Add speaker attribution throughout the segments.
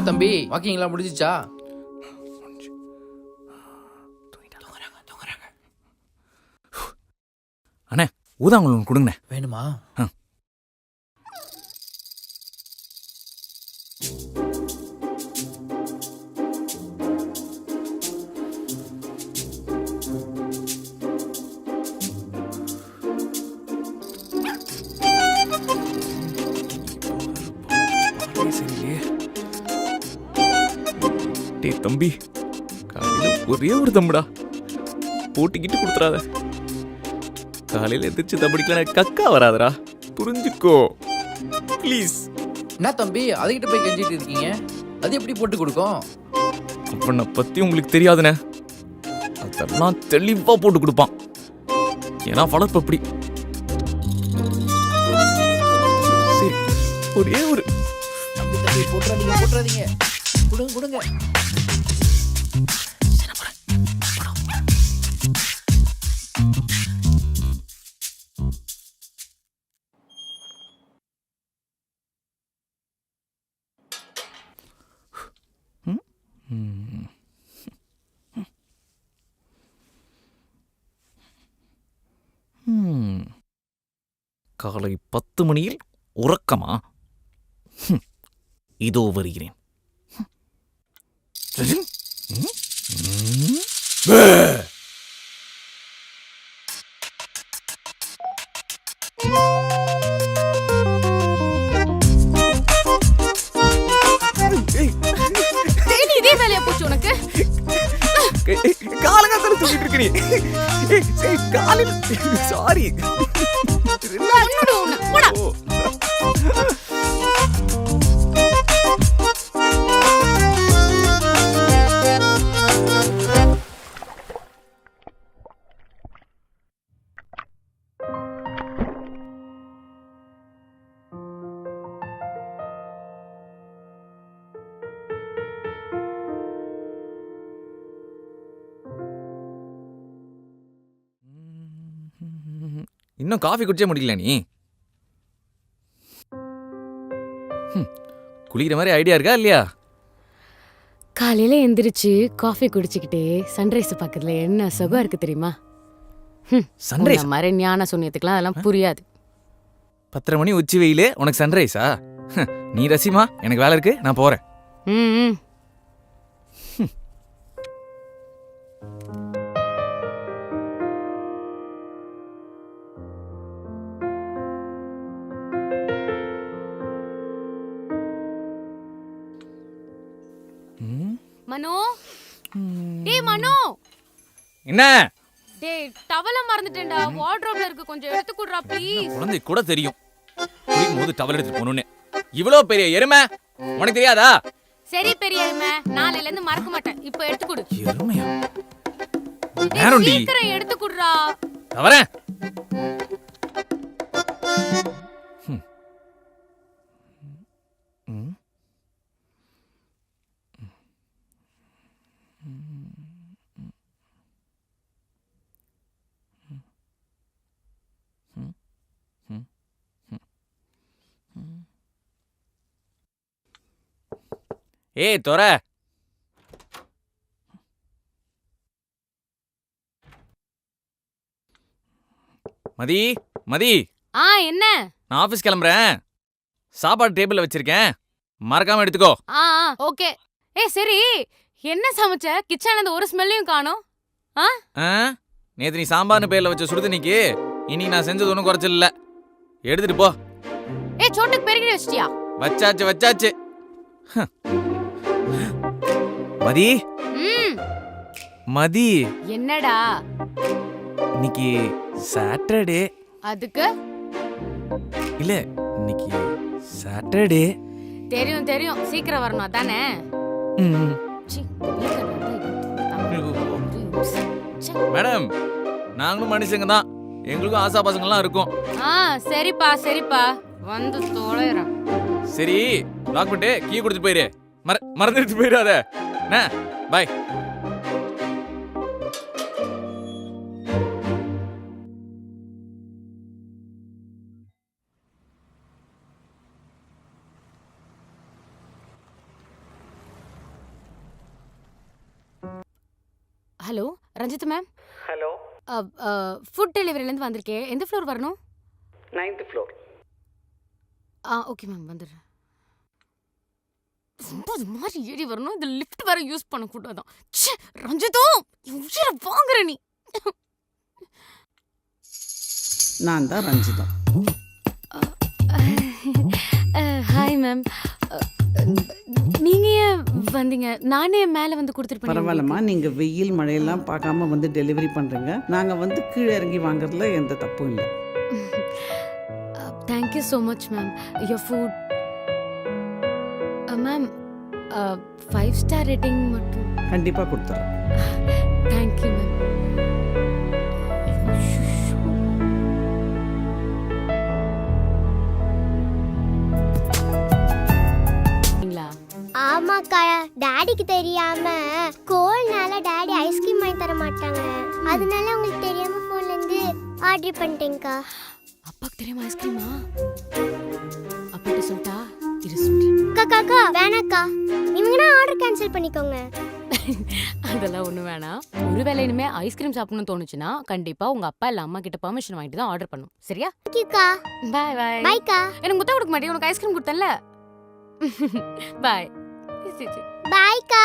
Speaker 1: தம்பி வாக்கிங்லாம் முடிஞ்சிச்சா?
Speaker 2: அண்ணே ஊதாங்குழல் ஒன்று கொடுங்கண்ணே.
Speaker 1: வேணுமா?
Speaker 2: டே தம்பி, காலையில ஒரே ஒரு தம்புடா, போட்டிக்கிட்டு கொடுத்துறாத. காலையில எந்திரிச்சு தம்பிடிக்கலாம் கக்கா வராதரா, புரிஞ்சுக்கோ ப்ளீஸ்.
Speaker 1: என்ன தம்பி அதுகிட்ட போய் கெஞ்சிட்டு இருக்கீங்க? அது எப்படி போட்டு கொடுக்கும்?
Speaker 2: அவனை பத்தி உங்களுக்கு தெரியாதுண்ணே, அதெல்லாம் தெளிவா போட்டு கொடுப்பான். ஏன்னா வளர்ப்பு அப்படி. சரி ஒரே ஒரு
Speaker 1: தம்பி தம்பி போட்டுறாதீங்க போட்டுறாதீங்க, கொடுங்க கொடுங்க.
Speaker 2: காலை 10 மணியில் உறக்கமா? இதோ வருகிறேன்.
Speaker 3: இதே வேலையா போச்சு உனக்கு?
Speaker 2: காலங்காத்தால தூங்கிட்டு இருக்க நீ. காலில் சாரி. இன்னும் காஃபி குடிச்சே முடியல நீ. குளிக்கிற மாதிரி ஐடியா இருக்கா இல்லையா?
Speaker 3: காலையில எந்திரிச்சு காஃபி குடிச்சுக்கிட்டே சன்ரைஸ் பக்கத்துல என்ன சுகம் இருக்கு தெரியுமா?
Speaker 2: சன்ரைஸ்
Speaker 3: மாதிரி ஞான சூன்யத்துக்குலாம் அதெல்லாம் புரியாது.
Speaker 2: 10:30 மணி உச்சி வெயிலே உனக்கு சன்ரைஸா? நீ ரசிமா, எனக்கு வேலை இருக்கு, நான் போறேன்.
Speaker 3: மனோ, டேய் மனோ.
Speaker 2: என்ன?
Speaker 3: டேய் டவல மறந்துட்டேன்டா, வார்ட்ரோப்ல இருக்கு, கொஞ்சம் எடுத்து குடுறா ப்ளீஸ்.
Speaker 2: குழந்தை கூட தெரியும் குளிக்கும்போது டவல் எடுத்து போகணும்னு. இவ்வளோ பெரிய எருமை உனக்கு தெரியாதா?
Speaker 3: சரி பெரிய எருமை, நாளையில இருந்து மறக்க மாட்டேன். இப்போ எடுத்து குடு.
Speaker 2: எருமையா? நேரம்டி,
Speaker 3: சீக்கிரம் எடுத்து குடுறா.
Speaker 2: தவறேன். ஏய் தொர, மதி மதி.
Speaker 3: என்ன?
Speaker 2: நான் ஆபீஸ் கிளம்புறேன். சாப்பாடு டேபிள்ல வச்சிருக்கேன், மறக்காம எடுத்துக்கோ.
Speaker 3: ஓகே. சரி, என்ன சமைச்ச? கிச்சன்ல இருந்து ஒரு ஸ்மெல்லையும் காணோம்.
Speaker 2: நேத்து நீ சாம்பார்னு பேர்ல வச்ச சுடுதண்ணிக்கு இன்னைக்கு நான் செஞ்சது ஒன்றும் குறைச்சல் இல்ல. எடுத்துட்டு போ.
Speaker 3: சோட்டுக்கு பெருகி வச்சிட்டியா?
Speaker 2: வச்சாச்சு வச்சாச்சு. மதி மதி.
Speaker 3: என்னடா?
Speaker 2: இன்னைக்கு சாட்டர்டே.
Speaker 3: அதுக்கு
Speaker 2: இல்ல, இன்னைக்கு சாட்டர்டே.
Speaker 3: தெரியும் தெரியும், சீக்கிரம் வரணும் தானே.
Speaker 2: மேடம், நாங்களும் மனுஷங்க தான், எங்களுக்கும் ஆசா பாசங்கள்லாம் இருக்கும்.
Speaker 3: சரிப்பா சரிப்பா, வந்து தொலைறேன்.
Speaker 2: சரி, லாக் பண்ணிட்டு கீ கொடுத்துட்டு போயிரு. மறந்துட்டு போயிடாத. Bye.
Speaker 3: Hello Ranjith ma'am.
Speaker 4: Hello.
Speaker 3: Food டெலிவரிலேருந்து வந்திருக்கேன். எந்த ஃப்ளோர் வரணும்?
Speaker 4: 9th floor.
Speaker 3: ஓகே மேம் வந்துடுறேன். ரொம்ப இது மாதிரி ஏறி வரணும். இந்த லிஃப்ட் வேற யூஸ் பண்ணக்கூடாதான். ச்சே ரஞ்சிதம் உயிரை வாங்குற நீ.
Speaker 4: நான் தான் ரஞ்சிதம்.
Speaker 3: Hi ma'am. நீங்க ஏன் வந்தீங்க? நானே மேலே வந்து கொடுத்துட்டு
Speaker 4: பரவாயில்லம்மா, நீங்கள் வெயில் மழையெல்லாம் பார்க்காம வந்து டெலிவரி பண்ணுறீங்க. நாங்கள் வந்து கீழே இறங்கி வாங்குறதுல எந்த தப்பும் இல்லை.
Speaker 3: Thank you so much ma'am. Your food ma'am 5 star rating மட்டும்.
Speaker 4: கண்டிப்பாக கொடுத்துட்றேன்.
Speaker 3: Thank you ma'am.
Speaker 5: ஆமாக்கா, டாடிக்கு தெரியாம கோல்னால டாடி ஐஸ்கிரீம் வாங்கி தர மாட்டாங்க. அதனால உங்களுக்கு தெரியாம போன்ல இருந்து ஆர்டர் பண்ணிட்டேன்க்கா.
Speaker 3: அப்பாக்கு தெரியாம ஐஸ்கிரீமா? அப்பா சொல்லிட்டா
Speaker 5: காக்கா வேணாக்கா, நீங்கன்னா ஆர்டர் கேன்சல் பண்ணிக்கோங்க.
Speaker 3: அதெல்லாம் ஒன்றும் வேணாம். ஒருவேளை இனிமே ஐஸ்கிரீம் சாப்பிடணும்னு தோணுச்சுன்னா கண்டிப்பா உங்க அப்பா இல்ல அம்மா கிட்ட பெர்மிஷன் வாங்கிட்டு தான் ஆர்டர் பண்ணும். சரியா?
Speaker 5: தேங்க்யூக்கா.
Speaker 3: பாய் பாய்.
Speaker 5: பாய்க்கா.
Speaker 3: எனக்கு முட்டை கொடுக்க மாட்டேன், உனக்கு ஐஸ்கிரீம் கொடுத்தல. பாய்.
Speaker 5: பாய்க்கா.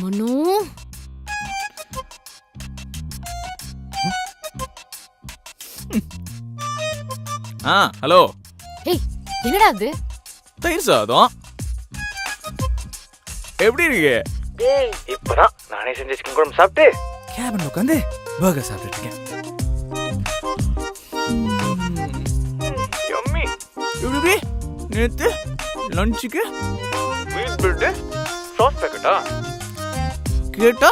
Speaker 3: மனு
Speaker 2: ஹலோ.
Speaker 3: ஏய் என்னடா அது?
Speaker 2: தயிர் சாதம் எப்படி இருக்கு?
Speaker 6: இப்பதான் நானே செஞ்ச சிக்கன் குழம்பு சாப்பிட்டு கேபின்ல உட்காந்து பர்கர் சாப்பிட்டு இருக்கேன்.
Speaker 2: யம்மி. எப்படி நேத்து லஞ்சுக்கு
Speaker 6: மீட் பிரெட் சாஸ் பேக்கெட்டா
Speaker 2: கேட்டா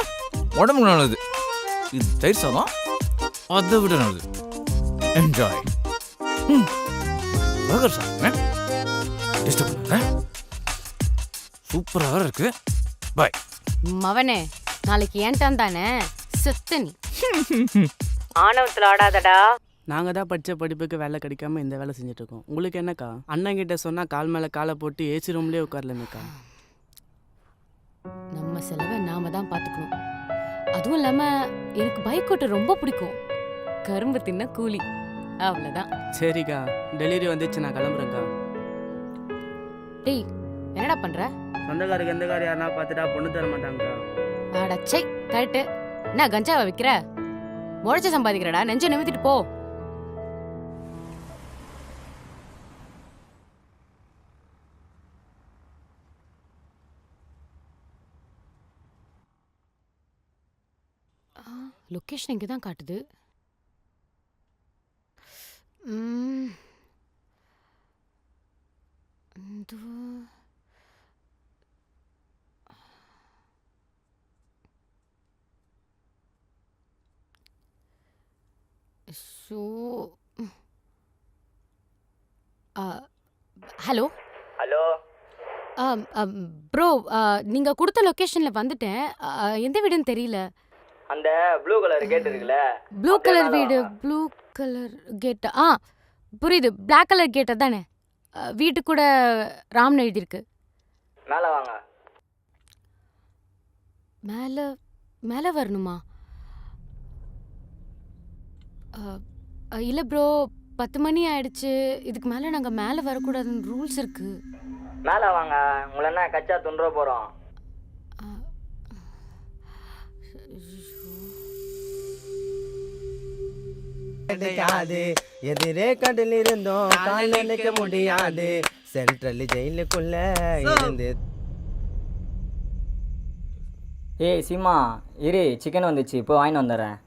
Speaker 2: உடம்புக்கு நல்லது. இது தயிர் சாதம் அதை விட நல்லது. என்ஜாய். பர்கர் சாப்பிடுறேன். டிஸ்டர்ப் பண்ணுறேன். சூப்பராக இருக்கு. பாய்.
Speaker 3: மவனே நாளைக்கு ஏன்டான் தானே செத்த நீ. ஆணவத்தில் ஆடாதடா.
Speaker 7: நாங்கள் தான் படித்த படிப்புக்கு வேலை கிடைக்காம இந்த வேலை செஞ்சுட்டு இருக்கோம். உங்களுக்கு என்னக்கா? அண்ணன் கிட்ட சொன்னால் கால் மேலே காலை போட்டு ஏசி ரூம்லேயே உட்காரலாமேக்கா.
Speaker 3: நம்ம செலவை நாம தான் பார்த்துக்கணும். அதுவும் இல்லாமல் எனக்கு பைக் ஓட்ட ரொம்ப பிடிக்கும். கரும்பு தின்ன கூலி அவ்வளோதான்.
Speaker 7: சரிக்கா, டெலிவரி வந்துச்சு, நான் கிளம்புறேங்க்கா.
Speaker 3: டேய் என்னடா பண்ற?
Speaker 7: சொந்தக்காருக்கு எந்த கார் யாருன்னா பார்த்துட்டா பொண்ணு தர மாட்டாங்கக்கா.
Speaker 3: அடச்சை கரெக்டு. என்ன கஞ்சாவை விற்கிற? முளைச்சு சம்பாதிக்கிறடா, நெஞ்சை நிமித்திட்டு போ. லொக்கேஷன் இங்கே தான் காட்டுது. So hello.
Speaker 6: ஹலோ
Speaker 3: ப்ரோ, நீங்கள் கொடுத்த லொக்கேஷனில் வந்துட்டேன். எந்த வீடுன்னு தெரியல.
Speaker 6: அந்த ப்ளூ கலர் கேட் இருக்குல்ல,
Speaker 3: ப்ளூ கலர் வீடு. ப்ளூ கலர் கேட்டா? புரியுது. பிளாக் கலர் கேட்டா தானே? வீட்டு கூட ராம்னு எழுதியிருக்கு.
Speaker 6: மேலே வாங்க.
Speaker 3: மேலே மேலே வரணுமா? இல்லை ப்ரோ, 10 மணி ஆயிடுச்சு. இதுக்கு மேலே நாங்கள் மேலே வரக்கூடாதுன்னு ரூல்ஸ் இருக்கு.
Speaker 6: மேலே வாங்க, உங்களை என்ன கச்சா துண்டுற போகிறோம்.
Speaker 8: கிடைக்காது, எதிரே கடல் இருந்தோம் கால் நினைக்க முடியாது, சென்ட்ரல் ஜெயிலுக்குள்ள இருந்து.
Speaker 9: ஏய் சீமா இரு, சிக்கன் வந்துச்சு, இப்போ வாங்கிட்டு வந்துடுறேன்.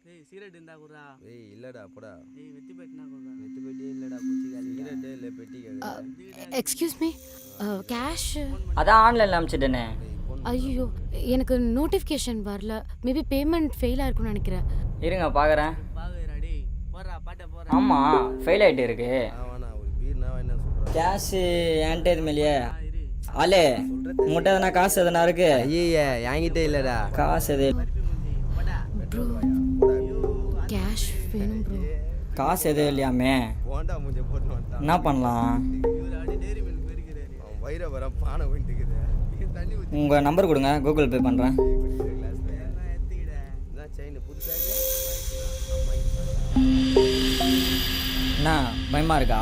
Speaker 7: ஏய் சீரட் இருந்தா குறா.
Speaker 8: ஏய் இல்லடா போடா.
Speaker 7: ஏய் வெத்தி பெட்டினா குறா.
Speaker 8: வெத்தி பெட்டி இல்லடா, குச்சி காலி. சீரட் இல்ல பெட்டி கேக்குது.
Speaker 3: Excuse me, cash?
Speaker 9: அதான் ஆன்லைனில் அனுப்பிச்சிட்டேனே.
Speaker 3: ஐயோ, எனக்கு நோட்டிஃபிகேஷன் வரல. மேபி பேமெண்ட் ஃபெயில் ஆயிருக்கும்னு நினைக்கிறேன்.
Speaker 9: இருங்க பார்க்குறேன்.
Speaker 7: பாகுறா டேய், போறா பாட்ட போறா.
Speaker 9: ஆமாம் ஃபெயில் ஆகிட்டு இருக்கு.
Speaker 8: ஆவானா ஒரு பீர்னா என்ன சொல்ற?
Speaker 9: கேஷு என்கிட்ட எதுவுமே இல்லையே. ஆளே உங்கள்கிட்ட எதனா காசு எதனா இருக்கு?
Speaker 8: ஐயே என்கிட்ட இல்லடா.
Speaker 9: காசு எது?
Speaker 3: ப்ரோ கேஷ் வேணும் ப்ரோ.
Speaker 9: காசு எதுவும் இல்லையாமே?
Speaker 8: போண்டா மூஞ்ச போட்டு வந்துட்டான்.
Speaker 9: என்ன பண்ணலாம்?
Speaker 8: அவன் வயிற வர பானை விட்டுக்குது தண்ணி ஊற்றி
Speaker 9: உங்கள் நம்பர் கொடுங்க, கூகுள் பே பண்ணுறேன்.
Speaker 8: செயின் புதுசாக
Speaker 9: என்ன பயமா இருக்கா?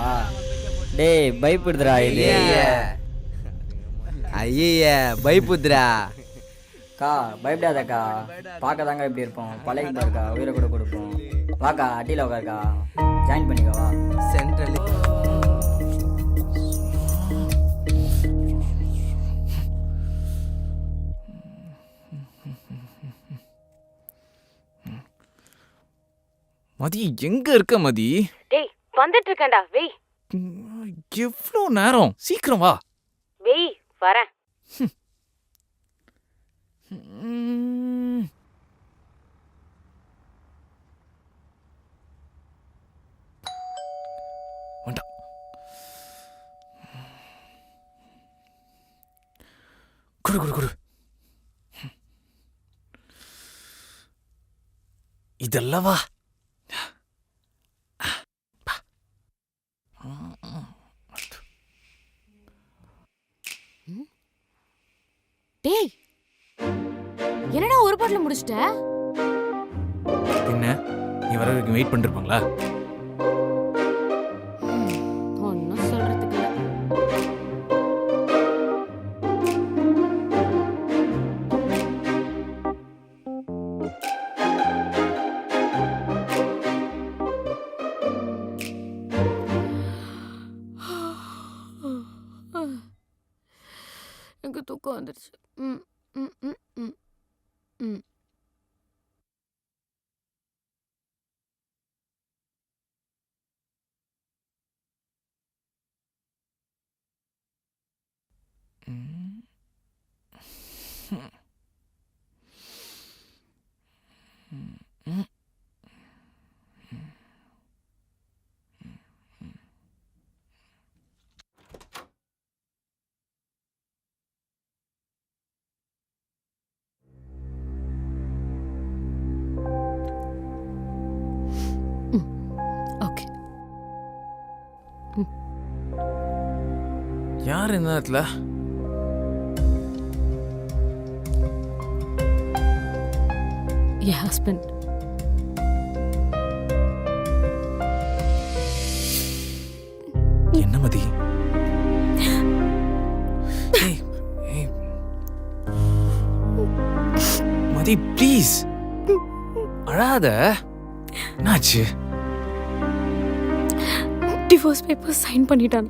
Speaker 9: டேய் பயப்படுதுடா இது.
Speaker 8: ஐய பயப்புத்ரா.
Speaker 9: அக்கா பயப்படாதக்கா, பார்க்க தாங்க இப்படி இருப்போம். பழகிட்டு இருக்கா, உயிரை கூட கொடுப்போம். வாக்கா அட்டியில் உட்காருக்கா, ஜாயின் பண்ணிக்கவா?
Speaker 8: சென்ட்ரல்
Speaker 2: மதி எங்க இருக்க மதி?
Speaker 3: டேய் வந்துட்டு இருக்கேன்டா, வெய்
Speaker 2: எவ்வளோ நேரம்? சீக்கிரம் வா.
Speaker 3: வெய் வரேன்.
Speaker 2: வேண்டாம். குடு குடு குடு. இதல்லவா
Speaker 3: டேய் என்னடா ஒரு பாட்டில் முடிச்சிட்ட?
Speaker 2: என்ன நீ வர வரைக்கும் வெயிட் பண்ணிருப்பாங்களா?
Speaker 3: ஒன்னும் சொல்றதுக்கு இல்ல. எனக்கு தூக்கம் வந்துருச்சு. ம் ம் ம் ம் ம் ஓகே.
Speaker 2: யார் இந்த நேரத்துல?
Speaker 3: என் ஹஸ்பண்ட்.
Speaker 2: என்ன மதி? ஏய், ஏய். மதி ப்ளீஸ் அழாத. என்னாச்சு?
Speaker 3: டிவோர்ஸ் பேப்பர் சைன் பண்ணிட்டான்.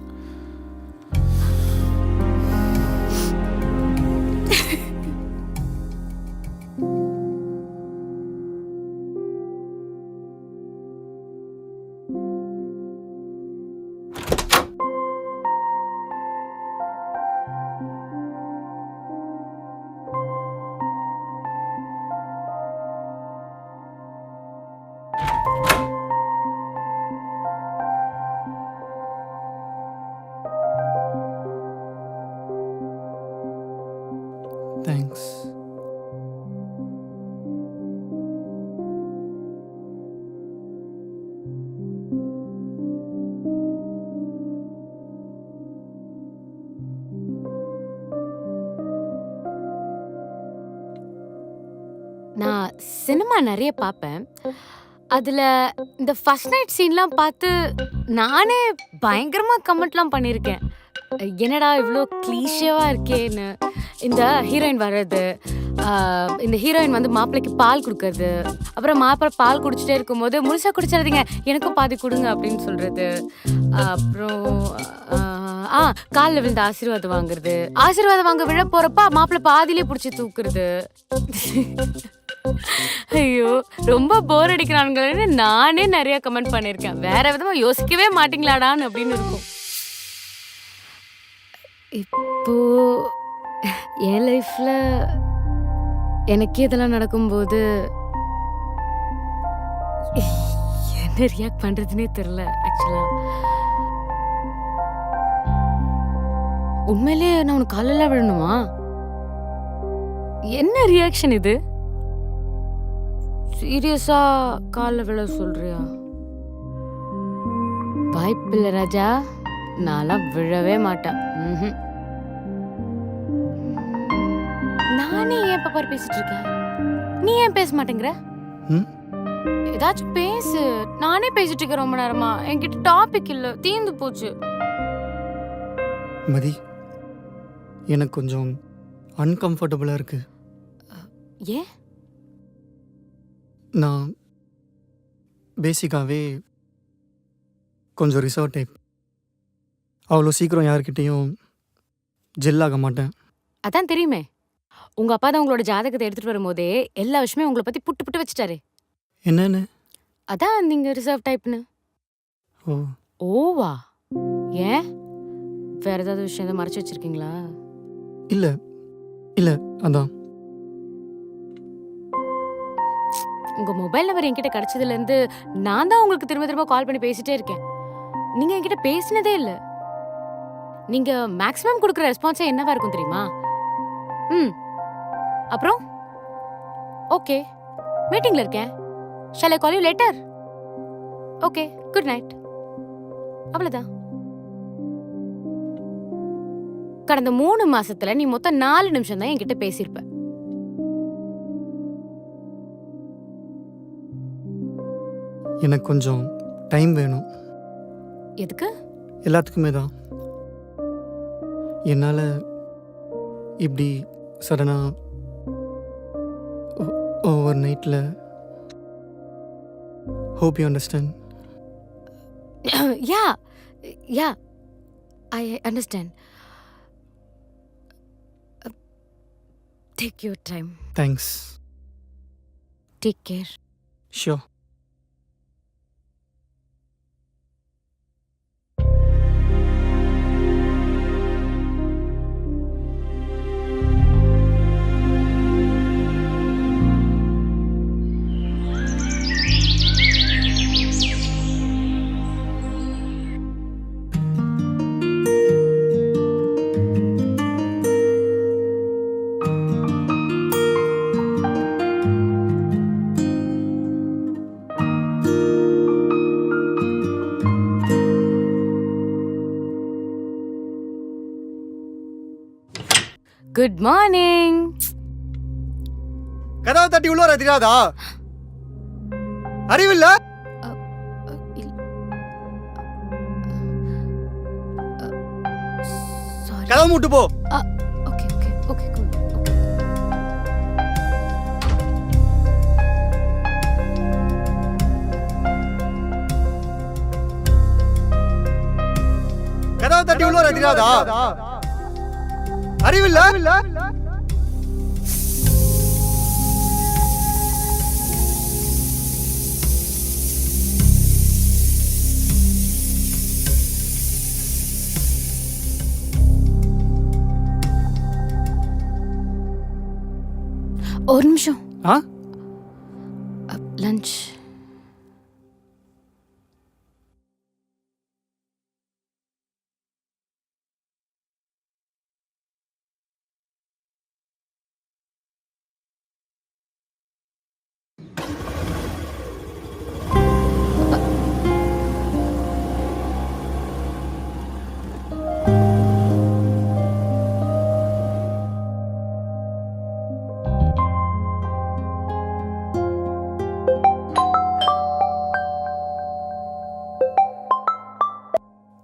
Speaker 7: தேங்க்ஸ்.
Speaker 3: நான் சினிமா நிறைய பார்ப்பேன். அதில் இந்த ஃபர்ஸ்ட் நைட் சீன்லாம் பார்த்து நானே பயங்கரமாக கமெண்ட்லாம் பண்ணியிருக்கேன். என்னடா இவ்வளோ கிளீஷேவாக இருக்கேன்னு. இந்த ஹீரோயின் வர்றது, இந்த ஹீரோயின் வந்து மாப்பிள்ளைக்கு பால் கொடுக்கறது, அப்புறம் மாப்பிள்ளை பால் குடிச்சிட்டே இருக்கும்போது முழுசாக குடிச்சிடாதீங்க எனக்கும் பாதி கொடுங்க அப்படின்னு சொல்கிறது, அப்புறம் காலில் விழுந்து ஆசீர்வாதம் வாங்குறது, ஆசீர்வாதம் வாங்க விழ போகிறப்ப மாப்பிள்ளை பாதியிலே பிடிச்சி தூக்குறது. ஐயோ ரொம்ப போர் அடிக்கிறானுங்களேன்னு நானே நிறைய கமெண்ட் பண்ணியிருக்கேன். வேற விதமா யோசிக்கவே மாட்டீங்களாடான்னு அப்படின்னு இருக்கும். இப்போ என் லைஃப்ல எனக்கு இதெல்லாம் நடக்கும்போது என்ன ரியாக்ட் பண்றதுன்னே தெரியல. ஆக்சுவலா உண்மையிலே நான் உனக்கு காலெல்லாம் விழணுமா? என்ன ரியாக்ஷன் இது? சீரியஸா காலில் விழ சொல்றியா? வாய்ப்பில்லை ராஜா. நான்லாம் விழவே மாட்டேன். ம்ஹும். நானே ஏன் இப்ப பாரு பேசிட்டு இருக்கேன், நீ ஏன் பேச மாட்டேங்கிற?
Speaker 10: ம்?
Speaker 3: ஏதாச்சும் பேசு. நானே பேசிட்டு இருக்கேன் ரொம்ப நேரமா. என்கிட்ட டாபிக் இல்ல, தீந்து போச்சு.
Speaker 10: மதி, எனக்கு கொஞ்சம் அன்கம்ஃபர்டபுளாக இருக்கு.
Speaker 3: ஏன்?
Speaker 10: நான் பேசிக்காகவே கொஞ்சம் ரிசர்வ் டைப். அவ்வளோ சீக்கிரம் யார்கிட்டேயும் ஜெல்லாக மாட்டேன்.
Speaker 3: அதான் தெரியுமே, உங்க அப்பா தான் உங்களோட ஜாதகத்தை எடுத்துட்டு வரும்போதே எல்லா விஷயமே உங்களை பத்தி புட்டு புட்டு வச்சுட்டாரு.
Speaker 10: என்னன்னு?
Speaker 3: அதான் நீங்க ரிசர்வ் டைப்னு.
Speaker 10: ஓ,
Speaker 3: ஓவா? ஏன்? வேற ஏதாவது விஷயம் எதாவது மறைச்சு வச்சிருக்கீங்களா?
Speaker 10: இல்லை இல்லை, அதான்.
Speaker 3: உங்க மொபைல் நம்பர் என்கிட்ட கிடைச்சதுல இருந்து நான் தான் உங்களுக்கு திரும்ப திரும்ப கால் பண்ணி பேசிட்டே இருக்கேன். நீங்க என்கிட்ட பேசினதே இல்ல. நீங்க மேக்ஸிமம் கொடுக்குற ரெஸ்பான்ஸே என்னவா இருக்கும் தெரியுமா? அப்புறம் ஓகே, மீட்டிங்ல இருக்கேன், shall I call you later? Okay, good night. அவ்வளவுதான். கடந்த 3 மாசத்துல நீ மொத்தம் 4 நிமிஷம் தான் என்கிட்ட பேசியிருப்ப.
Speaker 10: எனக்கு கொஞ்சம் டைம் வேணும்.
Speaker 3: எதுக்கு?
Speaker 10: எல்லாத்துக்குமே தான். என்னால் இப்படி சடனாக ஓவர் நைட்டில். Hope you understand.
Speaker 3: Yeah yeah, I understand. Take your time.
Speaker 10: Thanks.
Speaker 3: Take care.
Speaker 10: Sure.
Speaker 3: Good morning.
Speaker 10: கதவை தட்டி உள்ள வர தெரியாதா? அறிவில்ல?
Speaker 3: சாரி.
Speaker 10: கதவை மூட்டு போ.
Speaker 3: Okay okay okay cool.
Speaker 10: கதவை தட்டி உள்ள வர தெரியாதா? அறிவில்ல?
Speaker 3: ஒரு நிமிஷம்.
Speaker 10: ஆ?
Speaker 3: லஞ்ச்.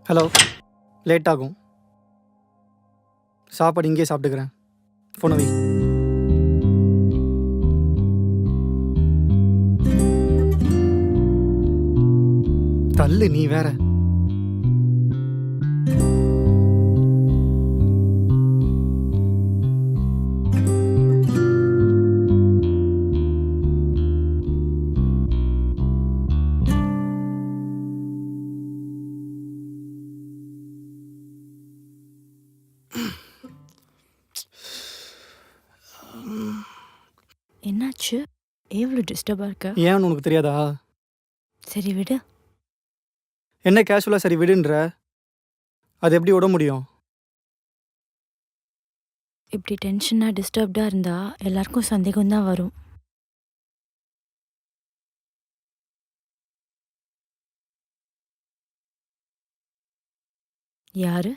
Speaker 10: ஹலோ, லேட் ஆகும். சாப்பாடு இங்கேயே சாப்பிட்டுக்கிறேன். ஃபோனை வை. தள்ளு, நீ வேற.
Speaker 3: என்னாச்சு? எவ்வளோ டிஸ்டர்பாக இருக்க?
Speaker 10: ஏன்னு உனக்கு தெரியாதா?
Speaker 3: சரி விடு.
Speaker 10: என்ன கேஷுவலாக சரி விடுன்ற? அது எப்படி விட முடியும்?
Speaker 3: இப்படி டென்ஷனாக டிஸ்டர்ப்டாக இருந்தால் எல்லாருக்கும் சந்தேகம் தான் வரும். யாரு?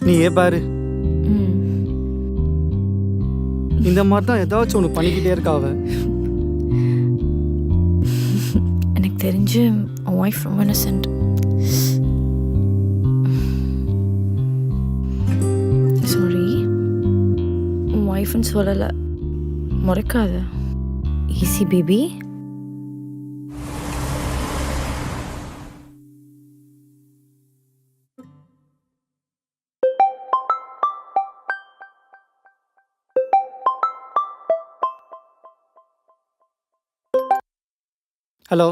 Speaker 10: நீயே பாரு.
Speaker 3: ம்.
Speaker 10: இந்த மாதிரி தான் ஏதாச்சும் ஒன்று பண்ணிக்கிட்டே இருக்கா அவ.
Speaker 3: எனக்கு தெரிஞ்சு உன் ஒய்ஃப் ரொம்ப இன்னசென்ட். சாரி, உன் ஒய்ஃப்னு சொல்லலை, முறைக்காத. Easy baby.
Speaker 10: ஹலோ,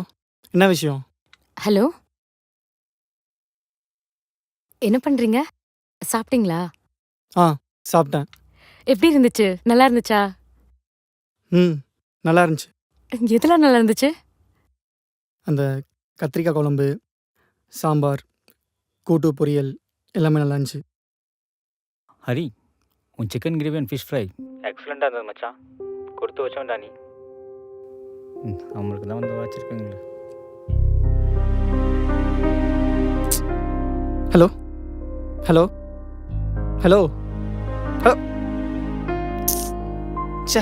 Speaker 10: என்ன விஷயம்?
Speaker 3: ஹலோ, என்ன பண்றீங்க? சாப்பிட்டீங்களா?
Speaker 10: சாப்பிட்டேன்.
Speaker 3: எப்படி இருந்துச்சு? நல்லா இருந்துச்சா?
Speaker 10: ம், நல்லா இருந்துச்சு.
Speaker 3: எதெல்லாம் நல்லா இருந்துச்சு?
Speaker 10: அந்த கத்திரிக்காய் குழம்பு, சாம்பார், கூட்டு பொரியல் எல்லாமே நல்லா இருந்துச்சு.
Speaker 9: ஹரி, உன் chicken gravy and fish fry எக்ஸலண்ட்டாக இருந்தது மச்சான். கொடுத்து வச்சோம்டா நீ. அவங்களுக்கு தான் வந்து வச்சுருக்கீங்களே.
Speaker 10: Hello hello hello hello. ச்சே.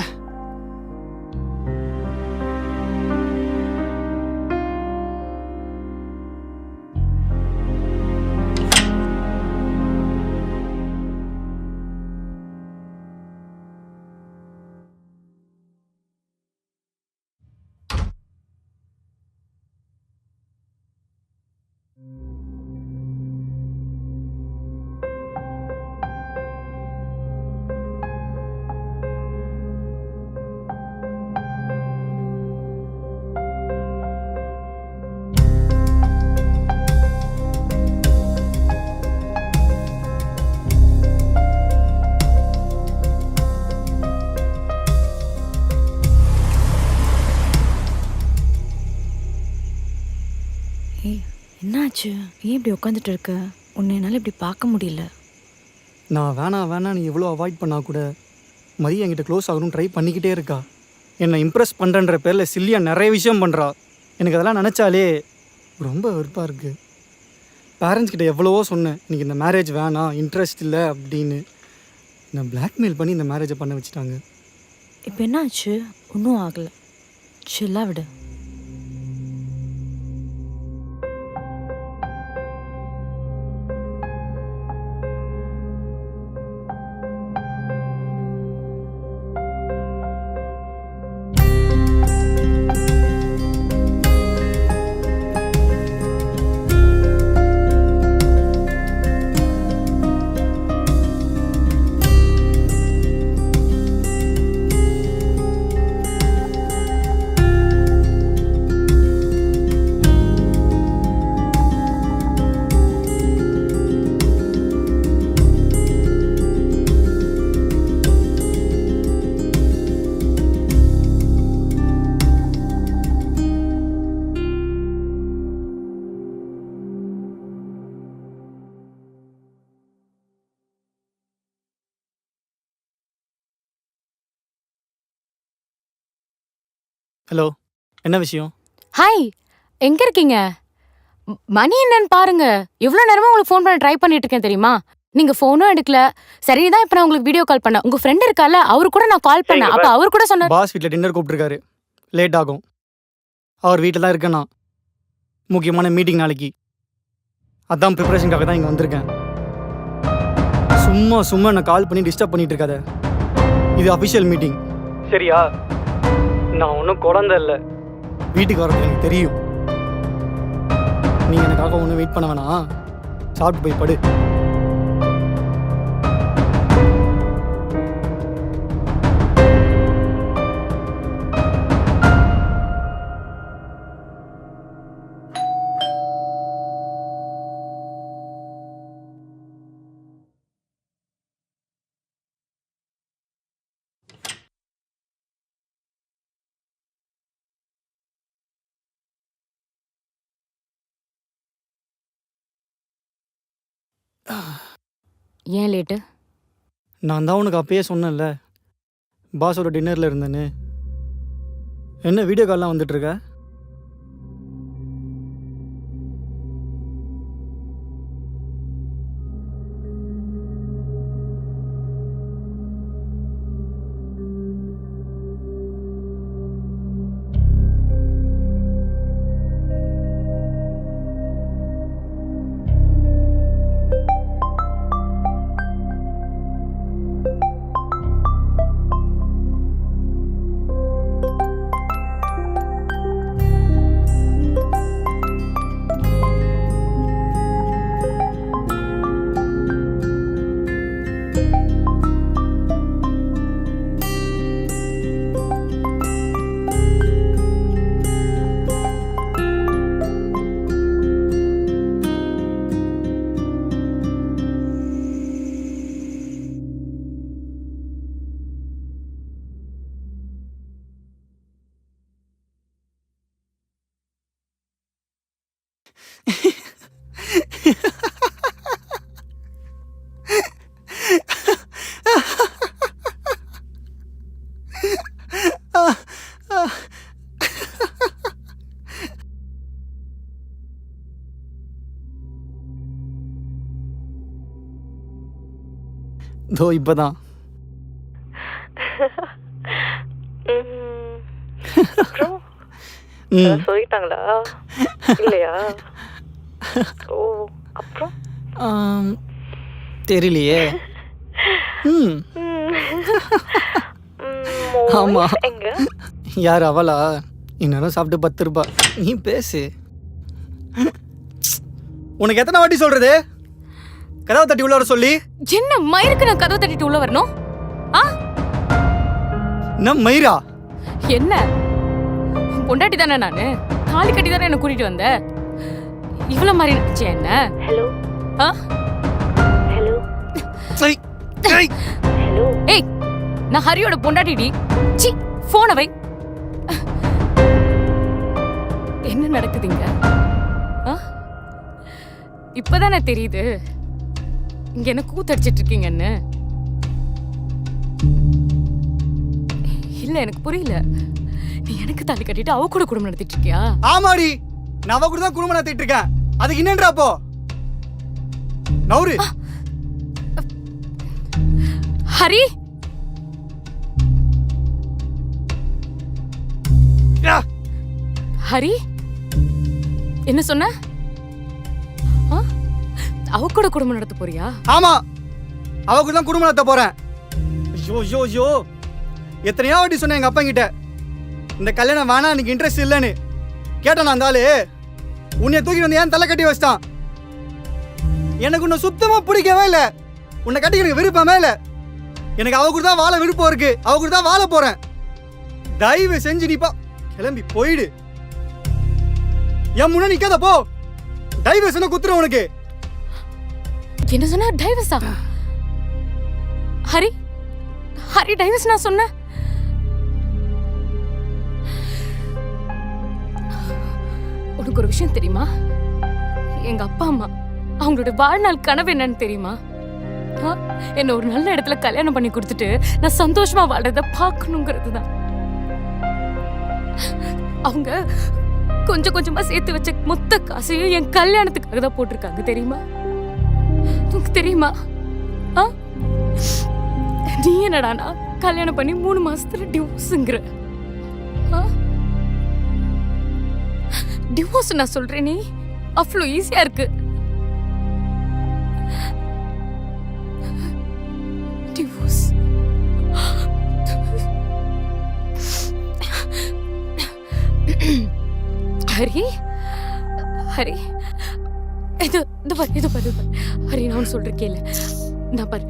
Speaker 3: ஏய், என்னாச்சு? ஏன் இப்படி உட்காந்துட்டு இருக்க? உன்னை என்னால் இப்படி பார்க்க முடியல.
Speaker 10: நான் வேணாம் நீ எவ்வளோ அவாய்ட் பண்ணா கூட மதியம் என்கிட்ட க்ளோஸ் ஆகணும்னு ட்ரை பண்ணிக்கிட்டே இருக்கா. என்னை இம்ப்ரெஸ் பண்ணுறன்ற பேரில் சில்லியா நிறைய விஷயம் பண்ணுறா. எனக்கு அதெல்லாம் நினச்சாலே ரொம்ப வெறுப்பாக இருக்குது. பேரண்ட்ஸ் கிட்ட எவ்வளவோ சொன்னேன், எனக்கு இந்த மேரேஜ் வேணாம், இன்ட்ரெஸ்ட் இல்லை அப்படின்னு. நான் பிளாக்மெயில் பண்ணி இந்த மேரேஜை பண்ண வச்சுட்டாங்க.
Speaker 3: இப்போ என்னாச்சு? ஒன்றும் ஆகலை, சில்லா விடு.
Speaker 10: ஹலோ, என்ன விஷயம்?
Speaker 3: ஹாய், எங்க இருக்கீங்க? மணி என்னன்னு பாருங்க. எவ்வளோ நேரமா உங்களுக்கு ஃபோன் பண்ண ட்ரை பண்ணிட்டு இருக்கேன் தெரியுமா? நீங்க ஃபோனும் எடுக்கல. சரிதான், இப்போ நான் உங்களுக்கு வீடியோ கால் பண்ணேன். உங்க ஃப்ரெண்ட் இருக்கால, அவரு கூட நான் கால் பண்ணேன். அப்ப அவர் கூட சொன்னார்,
Speaker 10: பாஸ் வீட்டில் டின்னர் கூப்பிட்டுருக்காரு, லேட் ஆகும். அவர் வீட்டில் தான் இருக்கேன் நான். முக்கியமான மீட்டிங் நாளைக்கு. அதான் ப்ரிப்பரேஷனுக்காக தான் இங்கே வந்திருக்கேன். சும்மா நான் கால் பண்ணி டிஸ்டர்ப் பண்ணிட்டு இருக்காத. இது அஃபிஷியல் மீட்டிங், சரியா? நான் ஒன்றும் குழந்தை இல்லை. வீட்டுக்கு வரது எனக்கு தெரியும். நீங்கள் எனக்காக ஒன்றும் வெயிட் பண்ண வேணாம். சாப்பிட்டு போய் படு.
Speaker 3: ஏன் லேட்டு?
Speaker 10: நான் தான் உனக்கு அப்பயே சொன்னேன்ல, பாஸோட டின்னரில் இருந்தேன்னு. என்ன வீடியோ கால்லாம் வந்துட்டுருக்க? தோ இப்போதான்.
Speaker 3: சொல்லிட்டாங்களா இல்லையா? ஓ அப்புறம்
Speaker 10: தெரியலையே. ஆமா.
Speaker 3: எங்க
Speaker 10: யார் அவளா? இன்னும் சாப்பிட்டு 10 ரூபாய். நீ பேசு. உனக்கு எத்தனை வாட்டி சொல்றது கதவை தட்டி உள்ள வர சொல்லி?
Speaker 3: என்ன மயிருக்கு நான் கதவை தட்டிட்டு உள்ள வரணும்?
Speaker 10: என்ன மயிரா?
Speaker 3: என்ன பொண்டாட்டி தானே நானு? தாலி கட்டி தானே என்ன கூட்டிட்டு வந்த? இவ்வளவு மாதிரி நினைச்சேன் என்ன? ஹலோ ஹலோ ஹலோ ஏய், நான் ஹரியோட பொண்டாட்டிடி. சி, போனை வை. என்ன நடக்குதுங்க? இப்பதானே தெரியுது இங்க என்ன கூத்தடிச்சிட்டு இருக்கீங்கன்னு. இல்ல எனக்கு புரியல. நீ எனக்கு தாலி கட்டிட்டு அவ கூட குடும்பம் நடத்திட்டு இருக்கியா?
Speaker 10: ஆமாடி, நான் அவ கூட தான் குடும்பம் நடத்திட்டு இருக்கேன். அதுக்கு என்னன்றா அப்போ? நௌரு
Speaker 3: ஹரி, ஹரி என்ன சொன்ன? அவ கூட குடும்பம் நடத்த போறியா?
Speaker 10: ஆமா, அவ கூட தான் குடும்பம் நடத்த போறேன். ஐயோ ஐயோ ஐயோ, எத்தனையோ வாட்டி சொன்னேன் எங்க அப்பா கிட்ட இந்த கல்யாணம் வேணா, எனக்கு இன்ட்ரெஸ்ட் இல்லைன்னு. கேட்டான் அந்த ஆளு, உன்னை தூக்கி வந்து ஏன் தலை கட்டி வச்சிட்டான். எனக்கு உன்னை சுத்தமா பிடிக்கவே இல்லை. உன்னை கட்டி எனக்கு விருப்பமே இல்லை. எனக்கு அவ கூட தான் வாழ விருப்பம் இருக்கு. அவ கூட தான் வாழ போறேன். தயவு செஞ்சு நீப்பா கிளம்பி போயிடு. என் முன்ன நிக்காத போ. டைவர்ஸ் என்ன குத்துறேன் உனக்கு.
Speaker 3: என்ன சொன்ன? டைவர்ஸா? ஹரி, ஹரி டைவர்ஸ் நான் சொன்னேன்? உனக்கு ஒரு விஷயம் தெரியுமா? எங்க அப்பா அம்மா அவங்களோட வாழ்நாள் கனவு என்னன்னு தெரியுமா? என்ன ஒரு நல்ல இடத்துல கல்யாணம் பண்ணி கொடுத்துட்டு நான் சந்தோஷமா வாழ்றத பார்க்கணுங்கிறது தான். அவங்க கொஞ்சம் கொஞ்சமா சேர்த்து வச்ச மொத்த காசையும் என் கல்யாணத்துக்காக தான் போட்டிருக்காங்க. தெரியுமா? உனக்கு தெரியுமா? நீ என்னடானா கல்யாணம் பண்ணி 3 மாசத்துல டிவோர்ஸ்ங்கிற. டிவோர்ஸ் நான் சொல்றேன், நீ அவ்வளோ ஈஸியா இருக்கு. டிவோர்ஸ் ஹரி, ஹரி இது பாரு ஹரி, நான் சொல்றேன் கேளு. நான் பாரு,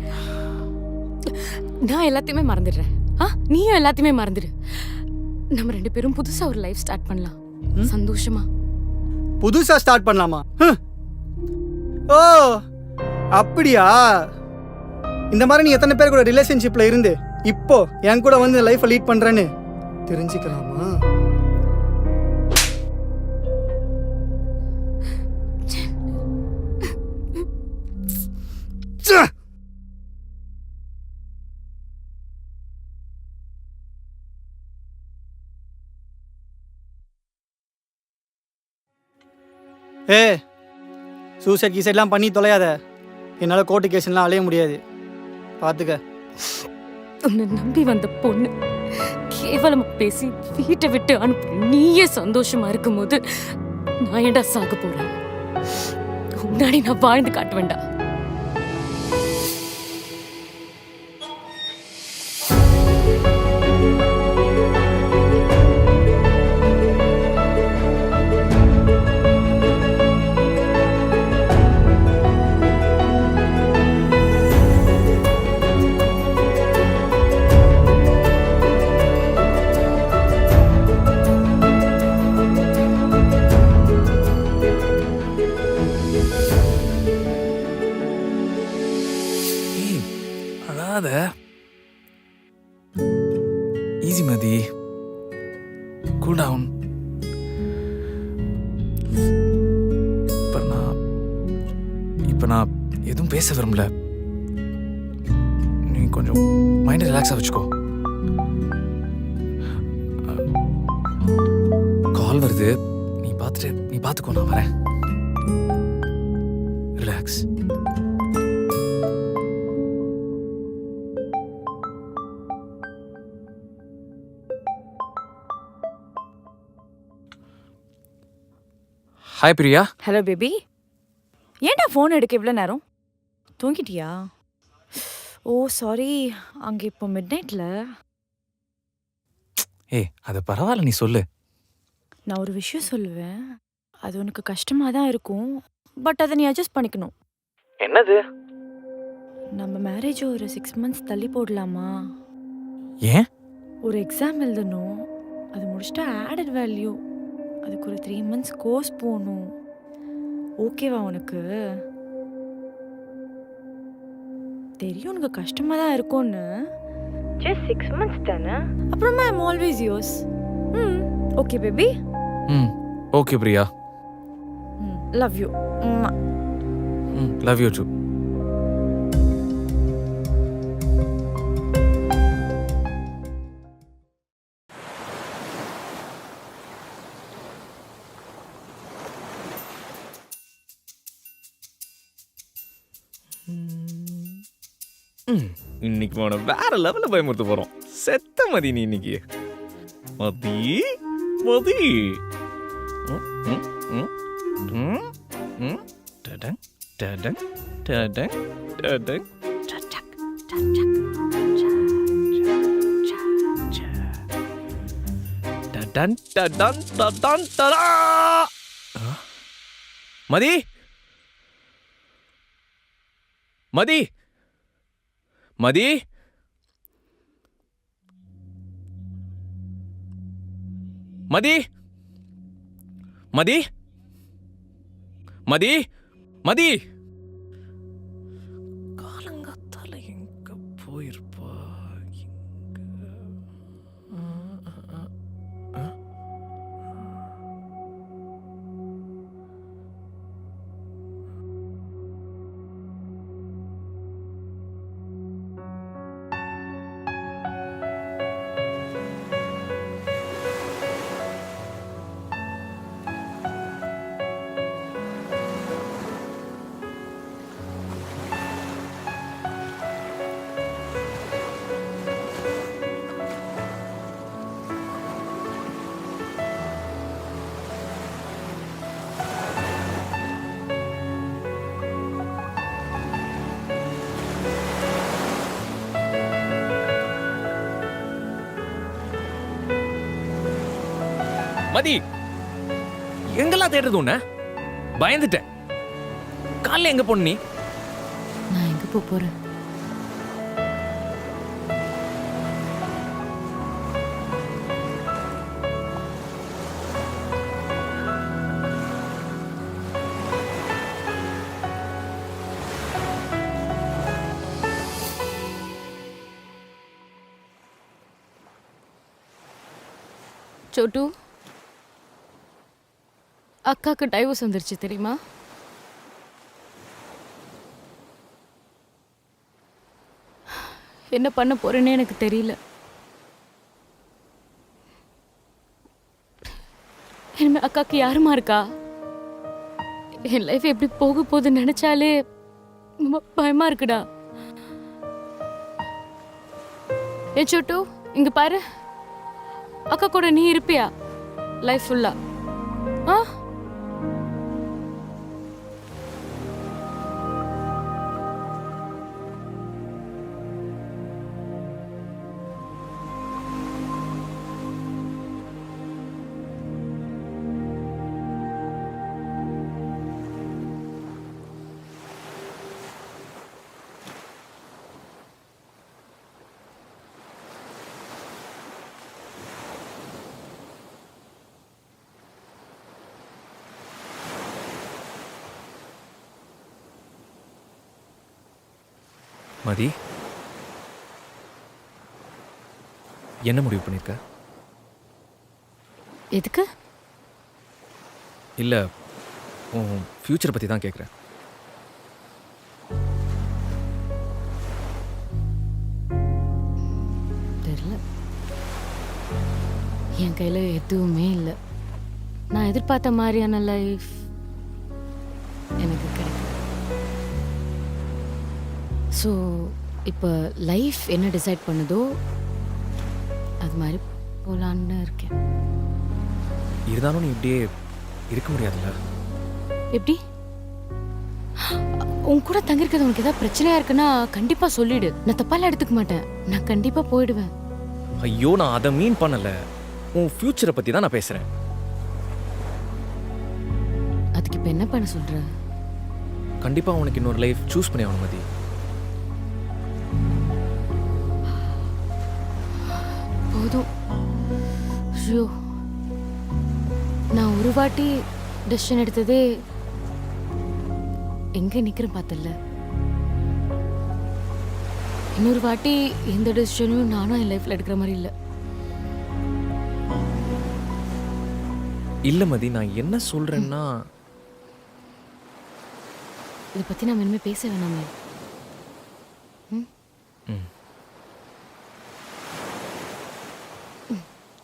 Speaker 3: நான் எல்லாத்தையுமே மறந்துடுறேன். நீயும் எல்லாத்தையுமே மறந்துடு. நம்ம 2 பேரும் புதுசா ஒரு லைஃப் ஸ்டார்ட் பண்ணலாம். சந்தோஷமா
Speaker 10: புதுசா ஸ்டார்ட் பண்ணலாமா? ஓ அப்படியா? இந்த மாதிரி நீ எத்தனை பேர் கூட ரிலேஷன்ஷிப்ல இருந்து இப்போ என் கூட வந்து லைஃபை லீட் பண்றேன்னு தெரிஞ்சுக்கலாமா? ஏ, சூசைட் கீசைட்லாம் பண்ணி தொலையாத. என்னால் கோர்ட்டு கேஸ்லாம் அலைய முடியாது, பார்த்துக்க.
Speaker 3: உன்னை நம்பி வந்த பொண்ணு கேவலமா பேசி வீட்டை விட்டு அனுப்பி நீயே சந்தோஷமா இருக்கும் போது நான் ஏன்டா சாக போறேன்? முன்னாடி நான் வாழ்ந்து காட்ட வேண்டாம்.
Speaker 2: ஈஸி மதி, கூல் டவுன். இப்போ நான் எதுவும் பேச விரும்பல. நீ கொஞ்சம் மைண்டை ரிலாக்ஸாக வச்சுக்கோ. கால் வருது, நீ பார்த்துக்கோ, நான் வரேன். Relax. Hi Priya.
Speaker 11: Hello baby. ஏன்டா ஃபோன் எடுக்க இவ்வளோ நேரம்? தூங்கிட்டியா? ஓ சாரி, அங்கே இப்போ மிட் நைட்டில்.
Speaker 2: ஏய் அது பரவாயில்ல, நீ சொல்லு.
Speaker 11: நான் ஒரு விஷயம் சொல்லுவேன், அது உனக்கு கஷ்டமாக தான் இருக்கும், பட் அதை நீ அட்ஜஸ்ட் பண்ணிக்கணும்.
Speaker 6: என்னது?
Speaker 11: நம்ம மேரேஜ் ஒரு 6 months தள்ளி போடலாமா?
Speaker 2: ஏன்?
Speaker 11: ஒரு எக்ஸாம் எழுதணும், அது முடிச்சுட்டா ஆடட் வேல்யூ, அதுக்கு ஒரு 3 months கோர்ஸ் போகணும். ஓகேவா உனக்கு? தெரியும் உனக்கு கஷ்டமாக தான் இருக்கும்னு. ஜஸ்ட் 6 months தானே, அப்புறமா I'm always yours. Okay baby.
Speaker 2: Okay Priya.
Speaker 11: Love you.
Speaker 2: Love you too. இன்னைக்கு போன வேற லெவலில் பயமுறுத்த போறோம். செத்த மதி நீ இன்னைக்கு. மதி மதி. டடங் டடங் டடங் டடங். டடன் டடன் டடன் டடா. மதி மதி மதி மதி மதி மதி மதி. காலங்காத்தால எங்க போயிருப்பா? மதி, எங்கெல்லாம் தேடுறது உன்ன? பயந்துட்டேன். காலைல எங்க போன நீ?
Speaker 3: நான் எங்க போறேன்? சோட்டு, அக்காக்கு டைவர்ஸ் வந்துருச்சு தெரியுமா? என்ன பண்ண போறேன்னு எனக்கு தெரியல. இனிமே அக்காக்கு யாருமா இருக்கா? என் லைஃப் எப்படி போக போகுதுன்னு நினைச்சாலே ரொம்ப பயமா இருக்குடா. ஏ சோட்டு, இங்க பாரு, அக்கா கூட நீ இருப்பியா லைஃப் ஃபுல்லா?
Speaker 2: மதி, என்ன முடிவு பண்ணிருக்க?
Speaker 3: எதுக்கு?
Speaker 2: இல்ல, உன் ஃபியூச்சரை பத்தி தான் கேட்குறேன்.
Speaker 3: தெரியல, என் கையில எதுவுமே இல்லை. நான் எதிர்பார்த்த மாதிரியான லைஃப் எனக்கு கிடைக்கும். ஸோ இப்போ லைஃப் என்ன டிசைட் பண்ணுதோ அது மாதிரி போகலான்னு இருக்கேன்.
Speaker 2: இருந்தாலும் நீ இப்படியே இருக்க முடியாதுல்ல?
Speaker 3: எப்படி? உன் கூட தங்கிருக்கிறது உனக்கு ஏதாவது பிரச்சனையா இருக்குன்னா கண்டிப்பா சொல்லிடு. நான் தப்பால எடுத்துக்க மாட்டேன். நான் கண்டிப்பா போயிடுவேன்.
Speaker 2: ஐயோ நான் அதை மீன் பண்ணல. உன் ஃபியூச்சரை பத்தி தான் நான் பேசுறேன்.
Speaker 3: அதுக்கு இப்ப என்ன பண்ண சொல்ற?
Speaker 2: கண்டிப்பா உனக்கு இன்னொரு லைஃப் சூஸ் பண்ணி ஆகணும் மதி.
Speaker 3: போதும். ஐயோ, நான் ஒரு வாட்டி டெசிஷன் எடுத்ததே எங்க நிக்கிறேன் பார்த்தல. இன்னொரு வாட்டி எந்த டெசிஷனும் நானும் என் லைஃப்ல எடுக்கிற மாதிரி இல்லை.
Speaker 2: இல்ல மதி, நான் என்ன சொல்றேன்னா,
Speaker 3: இதை பத்தி நம்ம இனிமே பேச வேணாமே.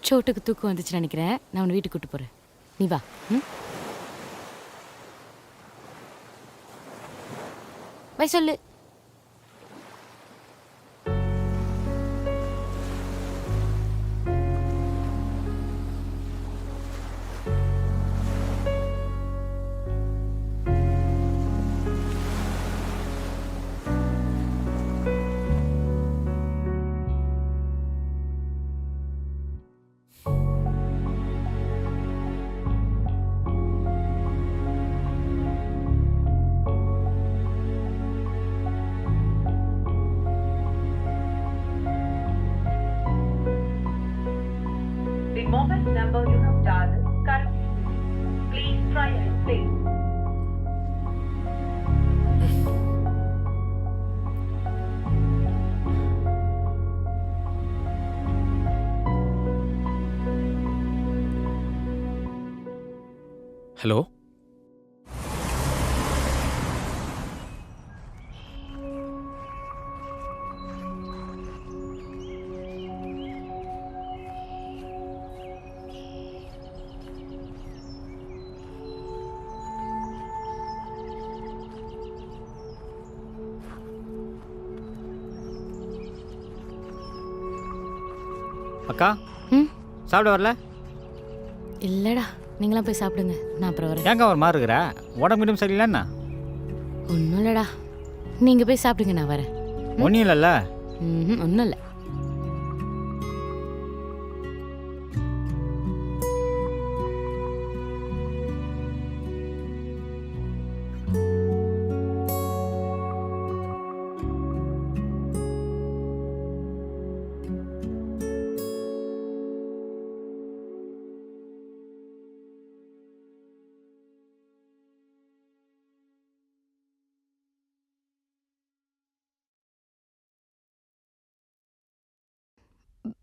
Speaker 3: சோட்டுக்கு தூக்கம் வந்துச்சு நினைக்கிறேன். நான் உன்னை வீட்டுக்கு கூட்டு போறேன். நீ வா. பை சொல்லு.
Speaker 12: The mobile number you have dialed is currently busy. Please try and please.
Speaker 2: Hello
Speaker 13: அக்கா,
Speaker 3: ம்
Speaker 13: சாப்பிட வரல?
Speaker 3: இல்லடா, நீங்களாம் போய் சாப்பிடுங்க. நான் அப்புறம் வரேன்.
Speaker 13: ஏங்க ஒரு மாதிரி இருக்கிற? உடம்பு சரியில்லைன்னா?
Speaker 3: ஒன்றும் இல்லடா, நீங்கள் போய் சாப்பிடுங்க. நான் வரேன்.
Speaker 13: ஒன்றும் இல்லைல்ல?
Speaker 3: ஒன்றும் இல்லை.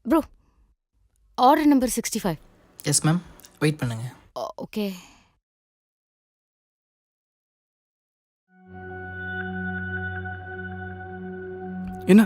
Speaker 3: Bro, order number 65.
Speaker 14: Yes ma'am, wait பண்ணுங்க.
Speaker 3: ஓகே.
Speaker 6: என்ன?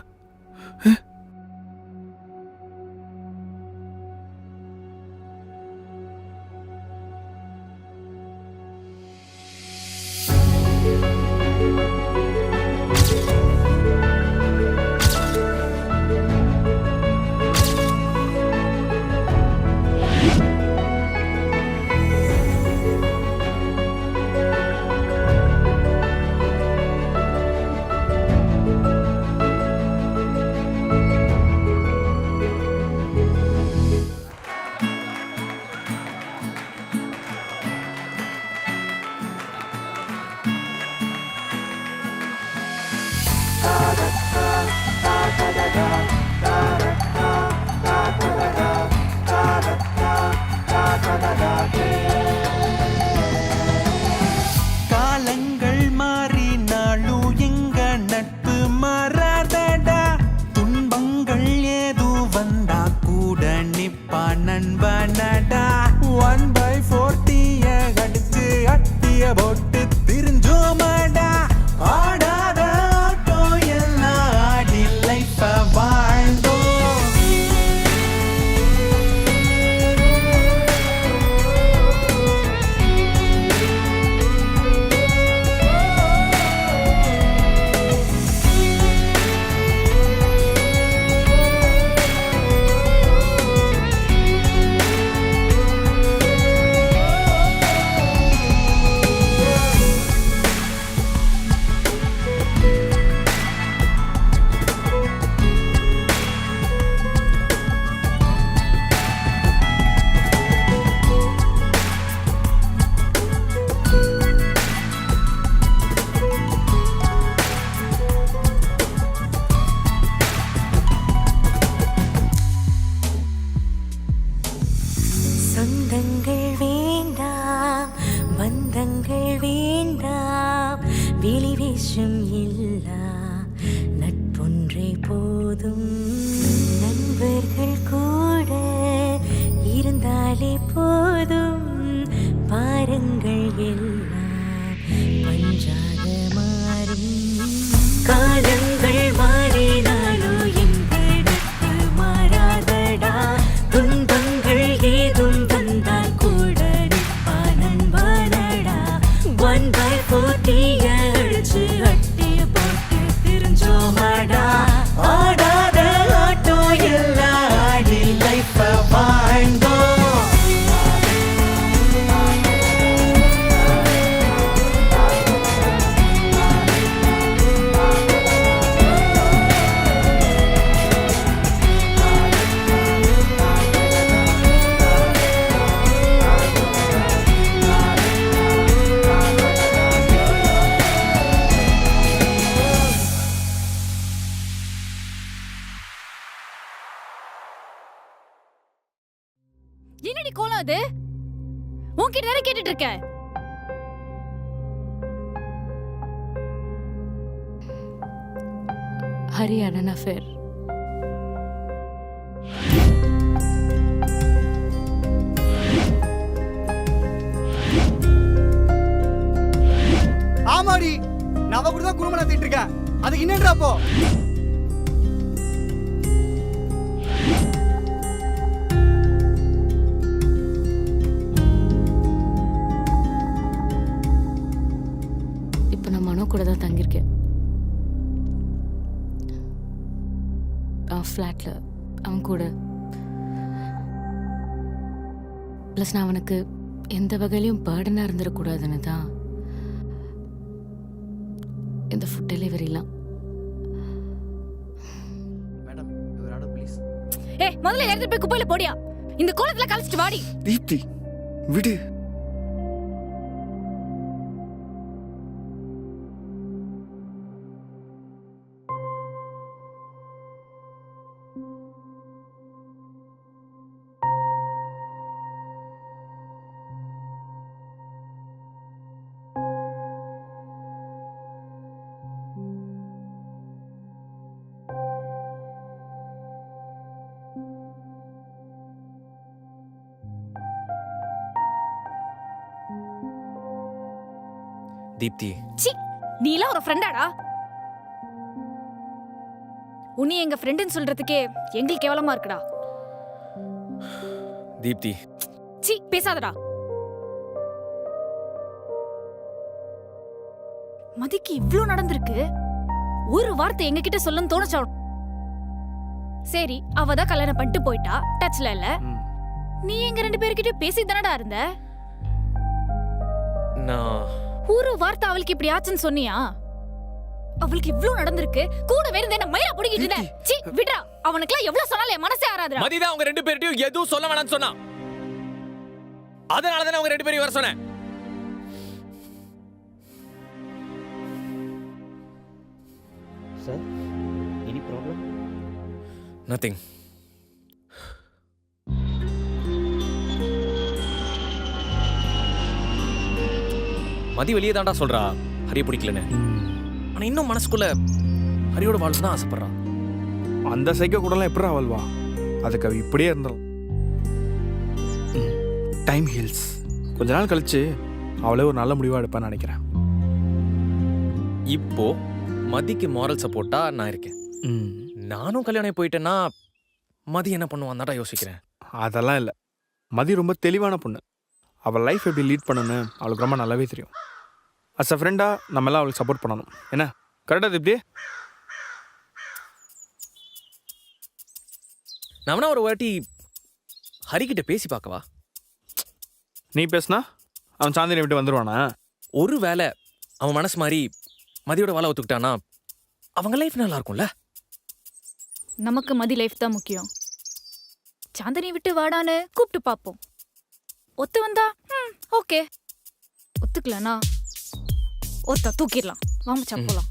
Speaker 3: போதும் நண்பர்கள் கூட இருந்தாலே போதும் பாருங்கள் எல்லாம் பஞ்சாக மாறும் காலங்கள் மாறினாலும் எங்களுக்கு மாறாதடா துன்பங்கள் ஏதும் வந்தால் கூட நண்பனடா 1/40 அடிச்சு அட்டிய போட்டு தெரிஞ்சோமடா ஆடாத ஆட்டோ எல்லாம் ஆடி லைஃப் வாழ்ந்தோம்.
Speaker 11: என்னடி கோலம் அது? உன்கிட்ட தானே கேட்டுட்டு இருக்கேன்.
Speaker 3: Hari had an affair.
Speaker 10: ஆமாடி, நான் அவ கூட தான் குடும்பம் நடத்திட்டு இருக்கேன். அதுக்கு என்னன்றா அப்போ?
Speaker 3: இப்போ நான் மனோ கூட தான் தங்கியிருக்கேன். ஃப்ளாட்ல அவன் கூட. ப்ளஸ் நான் அவனுக்கு எந்த வகையிலையும் பேர்டனாக இருந்துடக்கூடாதுன்னு தான் இந்த ஃபுட் டெலிவரிலாம்.
Speaker 8: மேடம் ஒரு ஆர்டர் ப்ளீஸ்.
Speaker 11: முதல்ல எடுத்து போய் குப்பையில போடியா. இந்த கோலத்துல கழிச்சிட்டு வாடி.
Speaker 6: தீப்தி விடு.
Speaker 2: தீப்தி,
Speaker 11: சி, நீலாம் ஒரு ஃப்ரெண்டாடா? உன்னை எங்க ஃப்ரெண்டுன்னு சொல்றதுக்கே எங்களுக்கு கேவலமா இருக்குடா.
Speaker 2: தீப்தி,
Speaker 11: சி, பேசாதடா. மதிக்கு இவ்ளோ நடந்திருக்கு, ஒரு வார்த்தை எங்க கிட்ட சொல்லன்னு தோணுச்சா? சரி, அவதான் கல்யாணம் பண்ணிட்டு போயிட்டா, டச்ல இல்ல. நீ எங்க 2 பேர்கிட்ட பேசி தானடா இருந்த.
Speaker 2: நான்
Speaker 11: ஒரு வார்த்தை அவளுக்கு இப்படி ஆச்சுன்னு சொன்னியா? அவளுக்கு இவ்ளோ நடந்திருக்கு, கூட வேற என்ன மயிரா புடிக்கிட்டு இருந்த. சி, விட்றா. அவனுக்குலாம் எவ்வளவு சொன்னாலே மனசே ஆறாதுடா.
Speaker 2: மதிதான் அவங்க 2 பேர்ட்டையும் எதுவும் சொல்ல வேணாம்னு சொன்னா. அதனால தான் அவங்க 2 பேரையும் வர சொன்னேன்.
Speaker 8: Sir, any problem?
Speaker 2: நதிங். மதி வெளியே தாண்டா சொல்றா ஹரிய பிடிக்கலன்னு. ஆனா இன்னும் மனசுக்குள்ள ஹரியோட வாழ்க்கை தான் ஆசைப்படுறா.
Speaker 6: அந்த சைக்கோ கூடலாம் எப்படி அவள்வா? அதுக்கு அவ இப்படியே இருந்தாலும் டைம் ஹீல்ஸ். கொஞ்ச நாள் கழிச்சு அவளே ஒரு நல்ல முடிவாக எடுப்பான்னு நினைக்கிறேன்.
Speaker 2: இப்போ மதிக்கு மாரல் சப்போர்ட்டா நான் இருக்கேன். நானும் கல்யாணம் போயிட்டேன்னா மதி என்ன பண்ணுவான் தான்டா யோசிக்கிறேன்.
Speaker 6: அதெல்லாம் இல்லை. மதி ரொம்ப தெளிவான பொண்ணு. அவள் லைஃப் எப்படி லீட் பண்ணணும்னு அவளுக்கு ரொம்ப நல்லாவே தெரியும். அஸ் அ ஃப்ரெண்டாக நம்மளாம் அவளுக்கு சப்போர்ட் பண்ணணும். என்ன கரெக்டாக இப்படி?
Speaker 2: நான் ஒரு வாட்டி ஹரிக்கிட்ட பேசி பார்க்கவா?
Speaker 6: நீ பேசுனா அவன் சாந்தினி விட்டு வந்துடுவானா?
Speaker 2: ஒரு வேளை அவன் மனசு மாதிரி மதியோட வாழ ஒத்துக்கிட்டானா அவங்க லைஃப் நல்லா இருக்கும்ல.
Speaker 11: நமக்கு மதி லைஃப் தான் முக்கியம். சாந்தினி விட்டு வாடான்னு கூப்பிட்டு பார்ப்போம். ஒத்து வந்தா ஓகே, ஒத்துக்கலனா ஒத்த தூக்கிடலாம். வாங்க போலாம்.